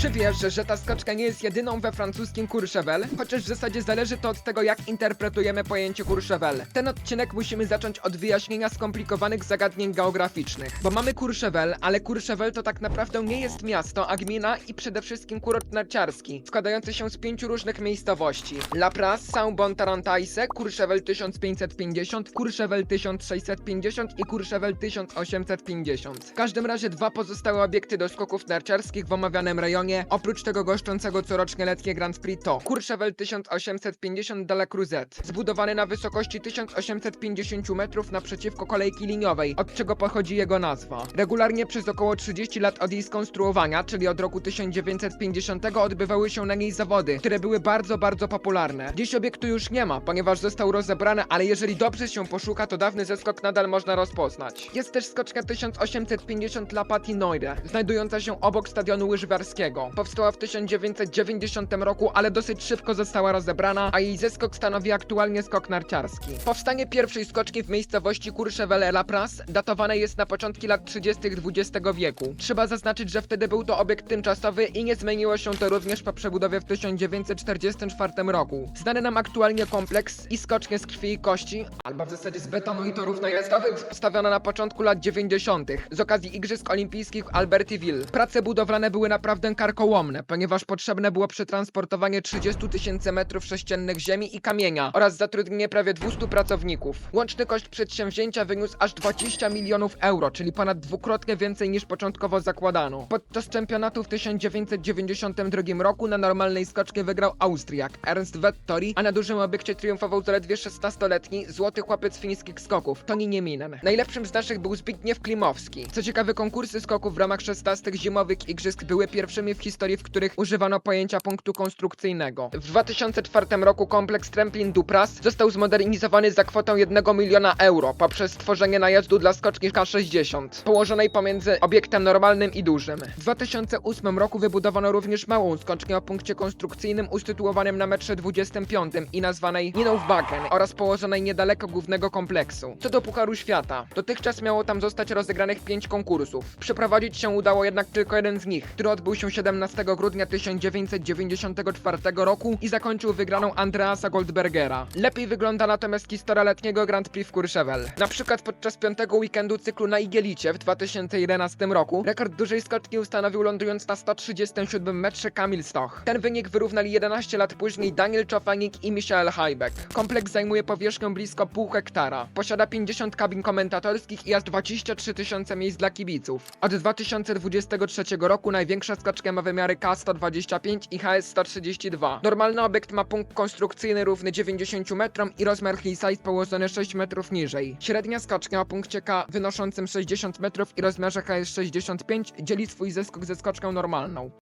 Czy wiesz, że ta skoczka nie jest jedyną we francuskim Courchevel? Chociaż w zasadzie zależy to od tego, jak interpretujemy pojęcie Courchevel. Ten odcinek musimy zacząć od wyjaśnienia skomplikowanych zagadnień geograficznych. Bo mamy Courchevel, ale Courchevel to tak naprawdę nie jest miasto, a gmina i przede wszystkim kurort narciarski, składający się z 5 różnych miejscowości. La Prasse, Saint-Bon-Tarentaise, Courchevel 1550, Courchevel 1650 i Courchevel 1850. W każdym razie dwa pozostałe obiekty do skoków narciarskich w omawianym rejonie, oprócz tego goszczącego corocznie letnie Grand Prix, to Courchevel 1850 de la Cruzette, zbudowany na wysokości 1850 metrów naprzeciwko kolejki liniowej, od czego pochodzi jego nazwa. Regularnie przez około 30 lat od jej skonstruowania, czyli od roku 1950, odbywały się na niej zawody, które były bardzo popularne. Dziś obiektu już nie ma, ponieważ został rozebrany, ale jeżeli dobrze się poszuka, to dawny zeskok nadal można rozpoznać. Jest też skocznia 1850 La Patinoire, znajdująca się obok stadionu łyżwiarskiego. Powstała w 1990 roku, ale dosyć szybko została rozebrana, a jej zeskok stanowi aktualnie skok narciarski. Powstanie pierwszej skoczki w miejscowości Courchevel-la Prasse datowane jest na początki lat 30. XX wieku. Trzeba zaznaczyć, że wtedy był to obiekt tymczasowy i nie zmieniło się to również po przebudowie w 1944 roku. Znany nam aktualnie kompleks i skocznie z krwi i kości, albo w zasadzie z betonu i torów najazdowych, postawiono na początku lat 90. z okazji Igrzysk Olimpijskich w Albertville. Prace budowlane były naprawdę karkołomne, ponieważ potrzebne było przetransportowanie 30 000 metrów sześciennych ziemi i kamienia oraz zatrudnienie prawie 200 pracowników. Łączny koszt przedsięwzięcia wyniósł aż 20 milionów euro, czyli ponad dwukrotnie więcej niż początkowo zakładano. Podczas czempionatu w 1992 roku na normalnej skocznie wygrał Austriak Ernst Vettori, a na dużym obiekcie triumfował zaledwie 16-letni złoty chłopiec fińskich skoków Toni Nieminen. Najlepszym z naszych był Zbigniew Klimowski. Co ciekawe, konkursy skoków w ramach 16 zimowych igrzysk były pierwszymi w historii, w których używano pojęcia punktu konstrukcyjnego. W 2004 roku kompleks Tremplin du Pras został zmodernizowany za kwotą 1 miliona euro poprzez stworzenie najazdu dla skoczni K60, położonej pomiędzy obiektem normalnym i dużym. W 2008 roku wybudowano również małą skocznię o punkcie konstrukcyjnym usytuowanym na metrze 25 i nazwanej Ninhoofbakken oraz położonej niedaleko głównego kompleksu. Co do Pucharu Świata, dotychczas miało tam zostać rozegranych 5 konkursów. Przeprowadzić się udało jednak tylko jeden z nich, który odbył się 17 grudnia 1994 roku i zakończył wygraną Andreasa Goldbergera. Lepiej wygląda natomiast historia letniego Grand Prix w Courchevel. Na przykład podczas 5. weekendu cyklu na Igielicie w 2011 roku rekord dużej skoczni ustanowił lądując na 137 metrze Kamil Stoch. Ten wynik wyrównali 11 lat później Daniel Czofanik i Michael Heibeck. Kompleks zajmuje powierzchnię blisko pół hektara. Posiada 50 kabin komentatorskich i aż 23 000 miejsc dla kibiców. Od 2023 roku największa skocznia ma wymiary K125 i HS132. Normalny obiekt ma punkt konstrukcyjny równy 90 metrom i rozmiar hillside położony 6 metrów niżej. Średnia skocznia o punkcie K wynoszącym 60 metrów i rozmiarze HS65 dzieli swój zeskok ze skoczką normalną.